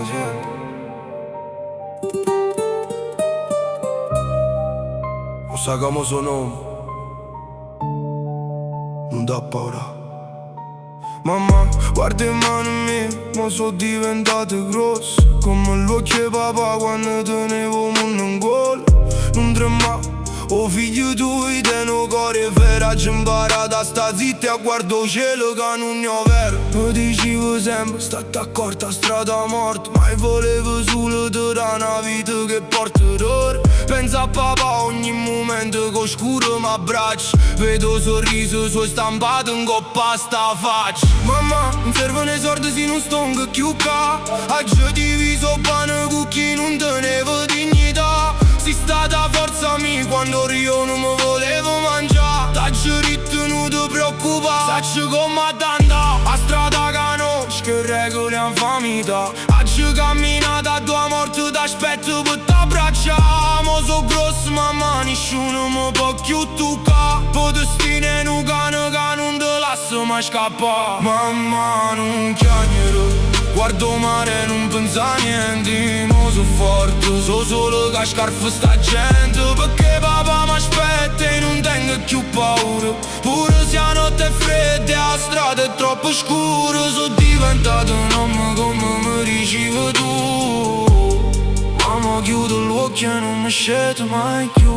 facendo? Non sa come sono, non dà paura. Mamma, guarda in mano mia, ma sono diventate grosse come l'occhio papà quando tenevo in gola. Non trema, o figlio tuoi te no cuore veraggio imparato a sta zitta e a guardo cielo che non ne ho vero. Mi dicevo sempre, state accorta a strada morta, ma io volevo solo te da una vita che porta d'ora. Pensa a papà ogni momento che scuro mi abbraccia, vedo sorriso suo stampato in coppa a sta faccia. Mamma, non servono i soldi se non sto in chiucca, oggi diviso pane con chi non teneva dignità. Si stata forza mia quando io non mi volevo mangiare, t'ho ritenuto preoccupare, sacci comandando a strada conosci che regole han famita. Oggi camminata a tua morte t'aspetto per t'abbracciare. Mo so grosso mamma nessuno mi può più toccare, po' destino è un cane che non te lascia mai scappare. Mamma non chiagnere, guardo mare non pensa a niente, mo so forte, so solo che scarfa sta gente, perché papà m'aspetta e non tengo più paura. Pure se la notte è fredda e la strada è troppo scura, sono diventato un uomo come mi dicevi tu. Mamma chiudo gli occhi e non mi scendo mai più.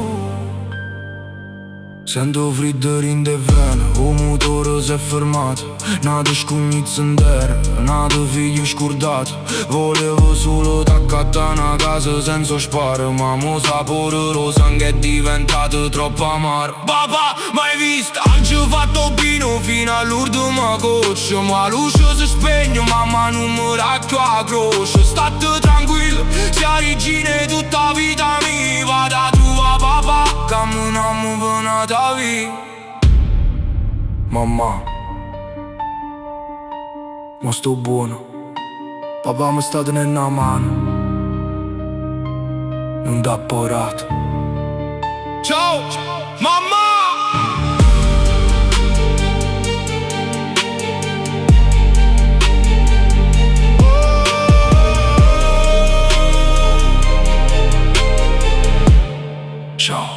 Sento freddo in de vene, o motore si è fermato, nata scognizza in terra, nata figlio scordato. Volevo solo t'accattare una casa senza sparo, ma mo sapore lo sangue è diventato troppo amaro. Papà, mai visto? Oggi ho fatto pino fino all'ultima goccia, ma la luce si spegne, mamma non mi dà più la croce. State tranquillo, sia regina tutta vita mia, vado a tua papà, camminiamo per una via. Mamma, ma sto buono, papà mi sta tenendo la mano, non dà parato. Ciao, mamma! Ciao,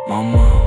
mamma.